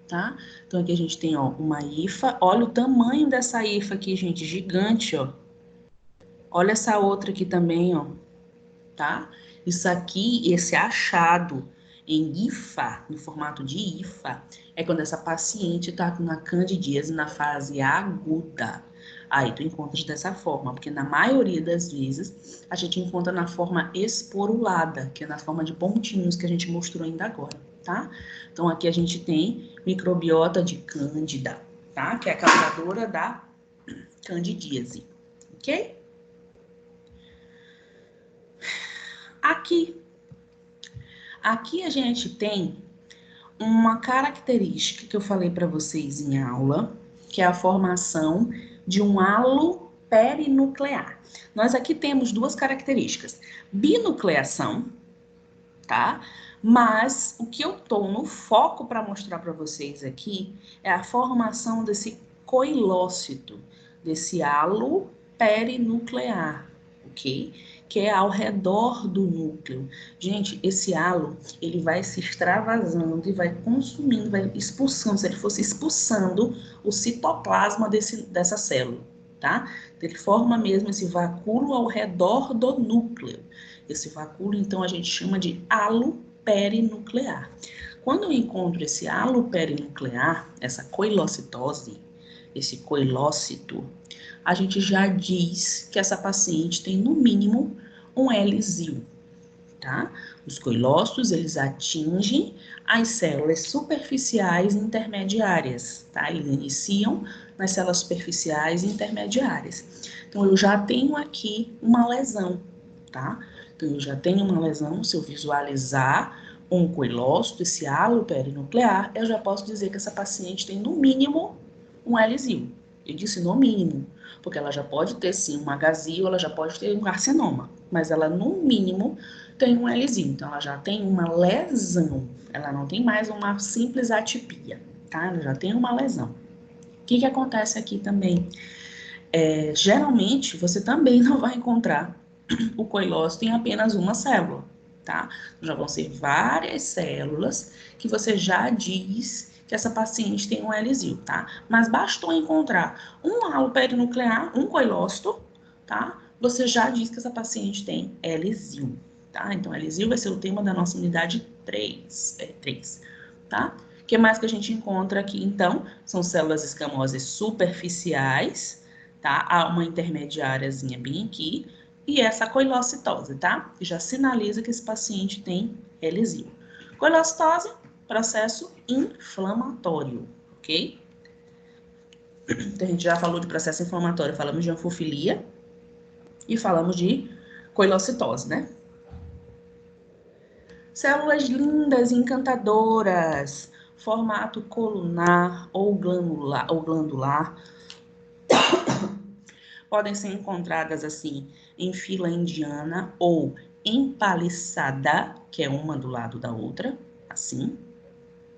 tá? Então aqui a gente tem, ó, uma hifa. Olha o tamanho dessa hifa aqui, gente, gigante, ó. Olha essa outra aqui também, ó, tá? Isso aqui, esse achado em hifa, no formato de hifa, é quando essa paciente tá com uma candidíase na fase aguda. Aí tu encontras dessa forma, porque na maioria das vezes a gente encontra na forma esporulada, que é na forma de pontinhos que a gente mostrou ainda agora, tá? Então aqui a gente tem microbiota de cândida, tá? Que é a causadora da candidíase, ok? Aqui a gente tem uma característica que eu falei para vocês em aula, que é a formação de um halo perinuclear. Nós aqui temos 2 características: binucleação, tá? Mas o que eu tô no foco para mostrar para vocês aqui é a formação desse coilócito, desse halo perinuclear, ok? Que é ao redor do núcleo. Gente, esse halo, ele vai se extravasando e vai consumindo, vai expulsando, se ele fosse expulsando o citoplasma dessa célula, tá? Então, ele forma mesmo esse vacúolo ao redor do núcleo. Esse vacúolo, então, a gente chama de halo perinuclear. Quando eu encontro esse halo perinuclear, essa coilocitose, esse coilócito, a gente já diz que essa paciente tem, no mínimo, um Lzil, tá? Os coilócitos, eles atingem as células superficiais intermediárias, tá? Eles iniciam nas células superficiais intermediárias. Então, eu já tenho aqui uma lesão, tá? Então, eu já tenho uma lesão, se eu visualizar um coilócito, esse halo perinuclear, eu já posso dizer que essa paciente tem, no mínimo, um Lzil. Eu disse no mínimo, porque ela já pode ter, sim, um HZIL, ela já pode ter um carcinoma, mas ela, no mínimo, tem um Lzil. Então, ela já tem uma lesão, ela não tem mais uma simples atipia, tá? Ela já tem uma lesão. O que acontece aqui também? Geralmente, você também não vai encontrar o coilócito em apenas uma célula, tá? Já vão ser várias células que você já diz que essa paciente tem um Lzil, tá? Mas bastou encontrar um halo perinuclear, um coilócito, tá? Você já diz que essa paciente tem Lzil, tá? Então, Lzil vai ser o tema da nossa unidade 3, tá? O que mais que a gente encontra aqui, então? São células escamosas superficiais, tá? Há uma intermediáriazinha bem aqui, e essa coilocitose, tá? Que já sinaliza que esse paciente tem Lzil. Coilocitose, processo inflamatório, ok? Então, a gente já falou de processo inflamatório, falamos de anfofilia e falamos de coilocitose, né? Células lindas, encantadoras, formato colunar ou glandular, podem ser encontradas assim em fila indiana ou empaliçada, que é uma do lado da outra, assim,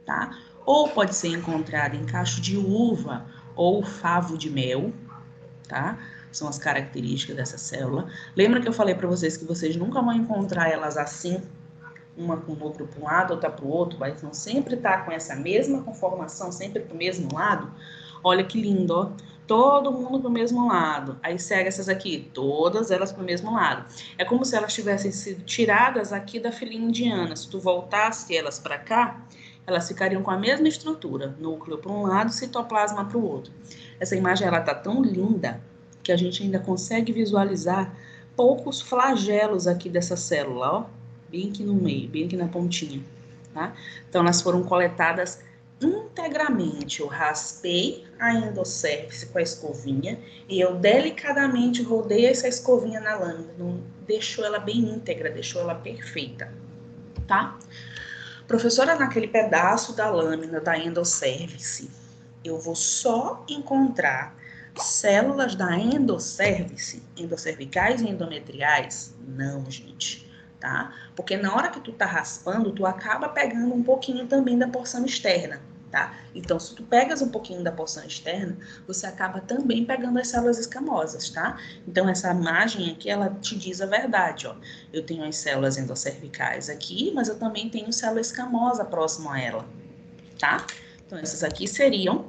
tá? Ou pode ser encontrada em cacho de uva ou favo de mel, tá? São as características dessa célula. Lembra que eu falei para vocês que vocês nunca vão encontrar elas assim, uma com o núcleo para um lado, outra para o outro, mas vão sempre estar com essa mesma conformação, sempre para o mesmo lado? Olha que lindo, ó. Todo mundo para o mesmo lado. Aí segue essas aqui, todas elas para o mesmo lado. É como se elas tivessem sido tiradas aqui da filinha indiana. Se tu voltasse elas para cá, elas ficariam com a mesma estrutura. Núcleo para um lado, citoplasma para o outro. Essa imagem, ela tá tão linda que a gente ainda consegue visualizar poucos flagelos aqui dessa célula, ó. Bem aqui no meio, bem aqui na pontinha, tá? Então, elas foram coletadas integralmente. Eu raspei a endocérvice com a escovinha e eu delicadamente rodei essa escovinha na lâmina. Não deixou ela bem íntegra, deixou ela perfeita, tá? Professora, naquele pedaço da lâmina da endocérvice, eu vou só encontrar células da endocérvice, endocervicais e endometriais? Não, gente. Tá? Porque na hora que tu tá raspando, tu acaba pegando um pouquinho também da porção externa, tá? Então, se tu pegas um pouquinho da porção externa, você acaba também pegando as células escamosas, tá? Então, essa imagem aqui, ela te diz a verdade, ó. Eu tenho as células endocervicais aqui, mas eu também tenho célula escamosa próximo a ela, tá? Então, essas aqui seriam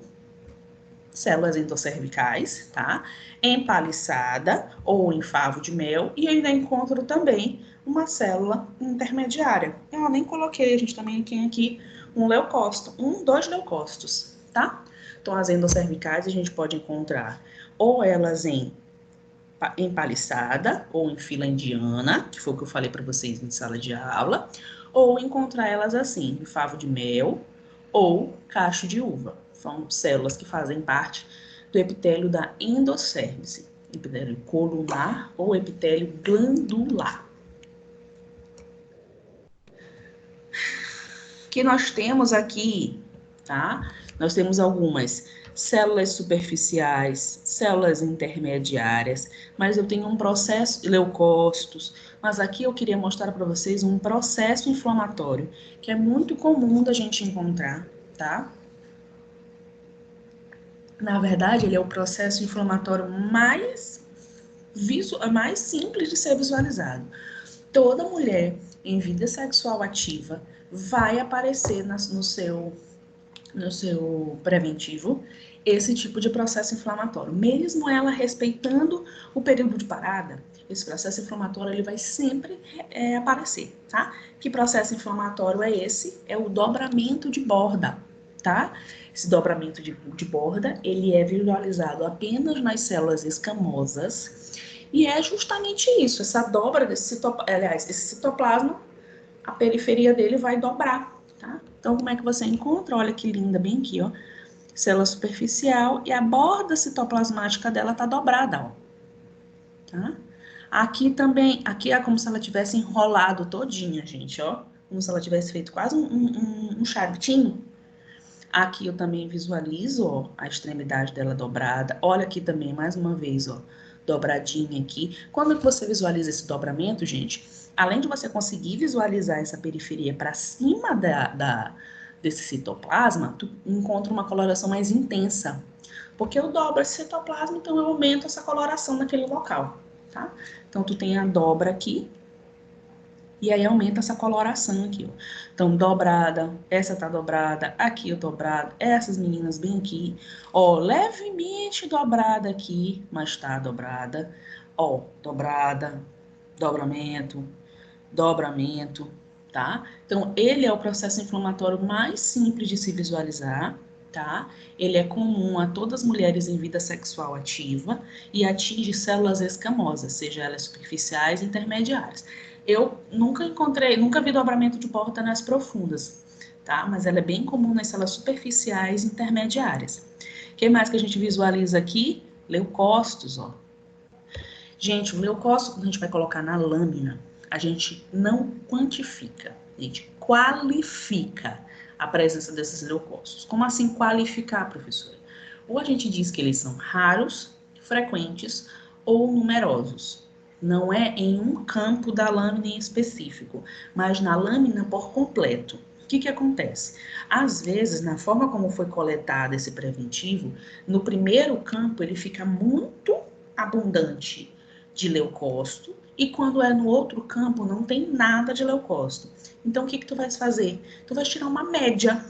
células endocervicais, tá? Empaliçada ou em favo de mel, e ainda encontro também uma célula intermediária. Eu nem coloquei, a gente também tem aqui um leucócito, dois leucócitos, tá? Então, as endocervicais a gente pode encontrar ou elas em empaliçada ou em fila indiana, que foi o que eu falei para vocês em sala de aula, ou encontrar elas assim, em favo de mel ou cacho de uva. São células que fazem parte do epitélio da endocérvice, epitélio colunar ou epitélio glandular. Que nós temos aqui, tá? Nós temos algumas células superficiais, células intermediárias, mas eu tenho um processo, leucócitos, mas aqui eu queria mostrar para vocês um processo inflamatório, que é muito comum da gente encontrar, tá? Na verdade, ele é o processo inflamatório mais simples de ser visualizado. Toda mulher em vida sexual ativa vai aparecer no seu preventivo esse tipo de processo inflamatório. Mesmo ela respeitando o período de parada, esse processo inflamatório ele vai sempre aparecer, tá? Que processo inflamatório é esse? É o dobramento de borda, tá? Esse dobramento de borda, ele é visualizado apenas nas células escamosas e é justamente isso, essa dobra desse esse citoplasma, a periferia dele vai dobrar, tá? Então, como é que você encontra? Olha que linda, bem aqui, ó. Célula superficial e a borda citoplasmática dela tá dobrada, ó. Tá? Aqui também, aqui é como se ela tivesse enrolado todinha, gente, ó. Como se ela tivesse feito quase um charutinho. Aqui eu também visualizo, ó, a extremidade dela dobrada. Olha aqui também, mais uma vez, ó, dobradinha aqui. Quando você visualiza esse dobramento, gente, além de você conseguir visualizar essa periferia para cima desse citoplasma, tu encontra uma coloração mais intensa. Porque eu dobro esse citoplasma, então eu aumento essa coloração naquele local, tá? Então, tu tem a dobra aqui, E aí aumenta essa coloração aqui, ó. Então, dobrada, essa tá dobrada, aqui eu dobrado, essas meninas bem aqui, ó, levemente dobrada aqui, mas tá dobrada, ó, dobrada, dobramento, dobramento, tá? Então, ele é o processo inflamatório mais simples de se visualizar, tá? Ele é comum a todas as mulheres em vida sexual ativa e atinge células escamosas, seja elas superficiais e intermediárias. Eu nunca vi dobramento de porta nas profundas, tá? Mas ela é bem comum nas células superficiais e intermediárias. O que mais que a gente visualiza aqui? Leucócitos, ó. Gente, o leucócito, quando a gente vai colocar na lâmina, a gente não quantifica, a gente qualifica a presença desses leucócitos. Como assim qualificar, professora? Ou a gente diz que eles são raros, frequentes ou numerosos. Não é em um campo da lâmina em específico, mas na lâmina por completo. O que acontece? Às vezes, na forma como foi coletado esse preventivo, no primeiro campo ele fica muito abundante de leucócito, e quando é no outro campo não tem nada de leucócito. Então, o que tu vais fazer? Tu vais tirar uma média,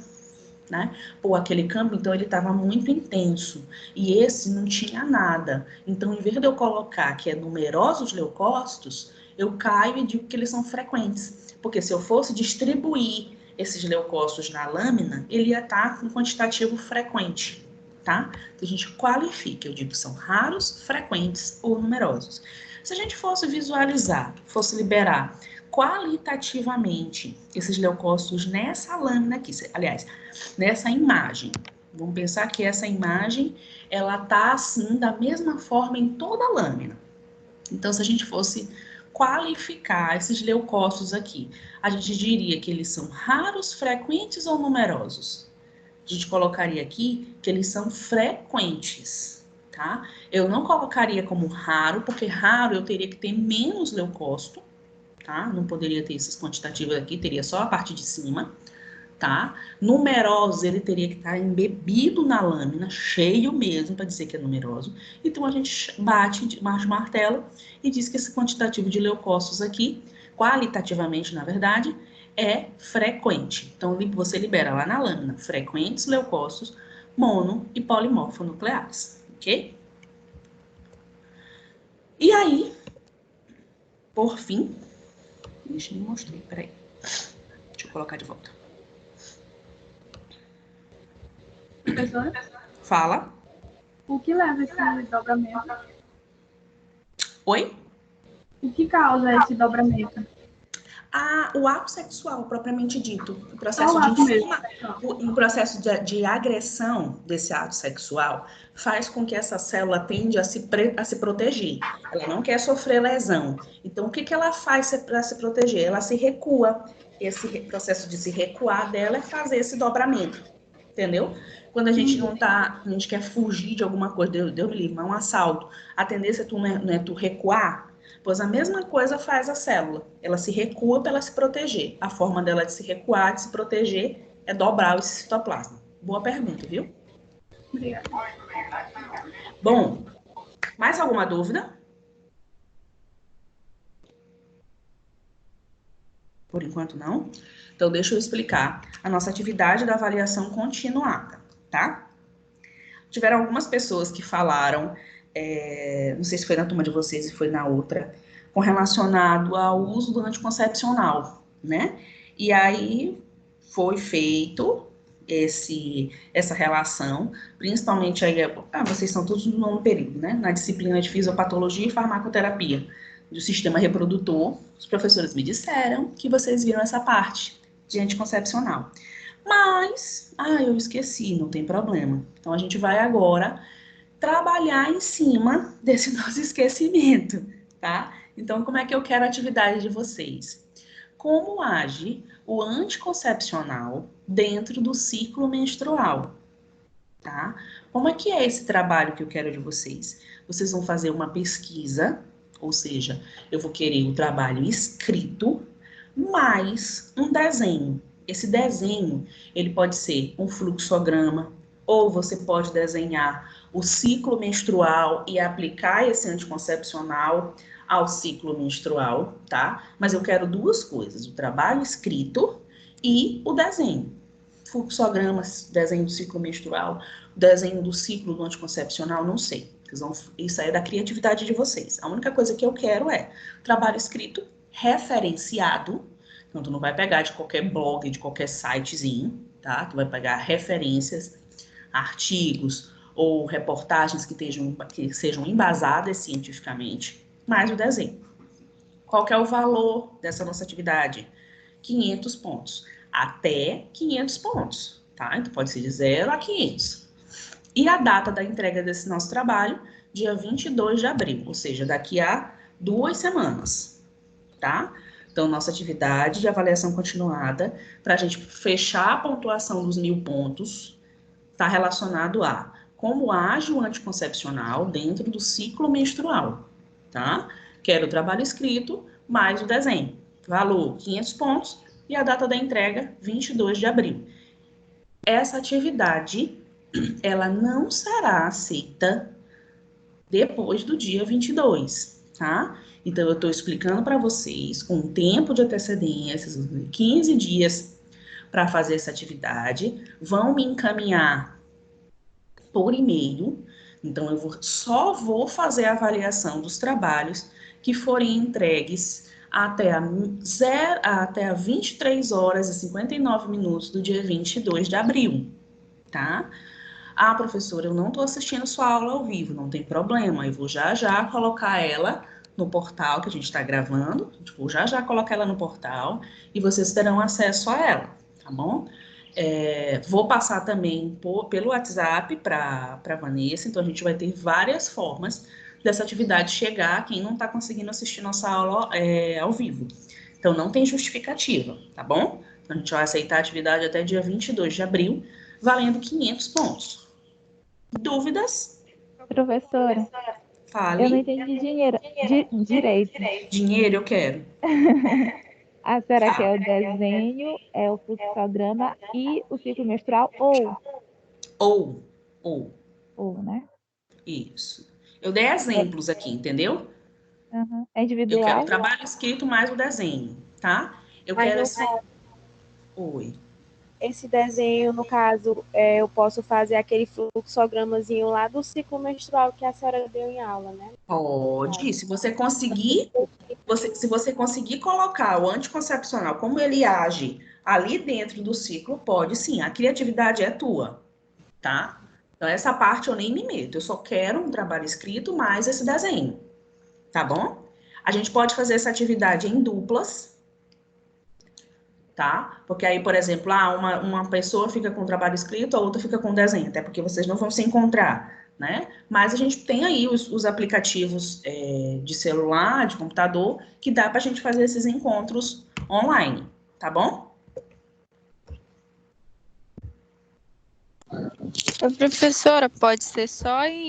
né? Pô, aquele campo, então, ele estava muito intenso, e esse não tinha nada. Então, em vez de eu colocar que é numerosos leucócitos, eu caio e digo que eles são frequentes. Porque se eu fosse distribuir esses leucócitos na lâmina, ele ia estar com quantitativo frequente, tá? Então, a gente qualifica, eu digo que são raros, frequentes ou numerosos. Se a gente fosse visualizar, fosse liberar qualitativamente esses leucócitos nessa lâmina aqui, aliás, nessa imagem. Vamos pensar que essa imagem, ela tá assim, da mesma forma em toda a lâmina. Então, se a gente fosse qualificar esses leucócitos aqui, a gente diria que eles são raros, frequentes ou numerosos? A gente colocaria aqui que eles são frequentes, tá? Eu não colocaria como raro, porque raro eu teria que ter menos leucócito, tá? Não poderia ter esses quantitativos aqui, teria só a parte de cima, tá? Numeroso, ele teria que estar embebido na lâmina, cheio mesmo, para dizer que é numeroso. Então, a gente bate o martelo e diz que esse quantitativo de leucócitos aqui, qualitativamente, na verdade, é frequente. Então, você libera lá na lâmina frequentes leucócitos, mono e polimorfonucleares, ok? E aí, por fim, deixa eu mostrar, peraí. Deixa eu colocar de volta. Professora, Fala. o que leva esse dobramento? Oi? O que causa esse dobramento? O ato sexual, propriamente dito, o processo de agressão desse ato sexual faz com que essa célula tende a se proteger. Ela não quer sofrer lesão. Então, o que ela faz para se proteger? Ela se recua. Esse processo de se recuar dela é fazer esse dobramento. Entendeu? Quando a gente a gente quer fugir de alguma coisa, Deus me livre, é um assalto. A tendência é tu recuar. Pois a mesma coisa faz a célula. Ela se recua para ela se proteger. A forma dela de se recuar, de se proteger, é dobrar esse citoplasma. Boa pergunta, viu? Obrigada. Bom, mais alguma dúvida? Por enquanto, não. Então, deixa eu explicar a nossa atividade da avaliação continuada, tá? Tiveram algumas pessoas que falaram, não sei se foi na turma de vocês e foi na outra, com relacionado ao uso do anticoncepcional, né? E aí foi feito essa relação, principalmente aí, vocês são todos no nono período, né? Na disciplina de fisiopatologia e farmacoterapia do sistema reprodutor, os professores me disseram que vocês viram essa parte de anticoncepcional. Mas, eu esqueci, não tem problema. Então, a gente vai agora trabalhar em cima desse nosso esquecimento, tá? Então, como é que eu quero a atividade de vocês? Como age o anticoncepcional dentro do ciclo menstrual, tá? Como é que é esse trabalho que eu quero de vocês? Vocês vão fazer uma pesquisa, ou seja, eu vou querer o trabalho escrito, mais um desenho. Esse desenho, ele pode ser um fluxograma, ou você pode desenhar o ciclo menstrual e aplicar esse anticoncepcional ao ciclo menstrual, tá? Mas eu quero duas coisas, o trabalho escrito e o desenho. Fluxogramas, desenho do ciclo menstrual, desenho do ciclo do anticoncepcional, não sei. Isso aí é da criatividade de vocês. A única coisa que eu quero é trabalho escrito, referenciado. Então, tu não vai pegar de qualquer blog, de qualquer sitezinho, tá? Tu vai pegar referências, artigos ou reportagens que sejam embasadas cientificamente, mais o desenho. Qual que é o valor dessa nossa atividade? 500 pontos. Até 500 pontos, tá? Então, pode ser de 0 a 500. E a data da entrega desse nosso trabalho, dia 22 de abril, ou seja, daqui a 2 semanas, tá? Então, nossa atividade de avaliação continuada, para a gente fechar a pontuação dos 1.000 pontos, está relacionado a como age o anticoncepcional dentro do ciclo menstrual, tá? Quero o trabalho escrito, mais o desenho. Valor, 500 pontos, e a data da entrega, 22 de abril. Essa atividade, ela não será aceita depois do dia 22, tá? Então, eu estou explicando para vocês, com um tempo de antecedência, 15 dias para fazer essa atividade, vão me encaminhar por e-mail, então eu só vou fazer a avaliação dos trabalhos que forem entregues até a 23 horas e 59 minutos do dia 22 de abril, tá? Ah, professora, eu não estou assistindo sua aula ao vivo, não tem problema, eu vou já colocar ela no portal que a gente está gravando, vou já colocar ela no portal e vocês terão acesso a ela, tá bom? Vou passar também pelo WhatsApp para a Vanessa, então a gente vai ter várias formas dessa atividade chegar a quem não está conseguindo assistir nossa aula ao vivo. Então, não tem justificativa, tá bom? Então, a gente vai aceitar a atividade até dia 22 de abril, valendo 500 pontos. Dúvidas? Professora, Fale. eu não entendi direito. Dinheiro eu quero. A senhora quer o desenho, o fluxograma e o ciclo menstrual Ou, né? isso. Eu dei exemplos aqui, entendeu? É Eu individual? quero o trabalho escrito mais o desenho, tá? Eu Mas quero no esse... caso, Oi. esse desenho, no caso, eu posso fazer aquele fluxogramazinho lá do ciclo menstrual que a senhora deu em aula, né? Pode, se você conseguir colocar o anticoncepcional, como ele age ali dentro do ciclo, pode sim, a criatividade é tua, tá? Então, essa parte eu nem me meto, eu só quero um trabalho escrito mais esse desenho, tá bom? A gente pode fazer essa atividade em duplas, tá? Porque aí, por exemplo, uma pessoa fica com o trabalho escrito, a outra fica com o desenho, até porque vocês não vão se encontrar, né? Mas a gente tem aí os aplicativos de celular, de computador, que dá para a gente fazer esses encontros online, tá bom? Professora, pode ser só em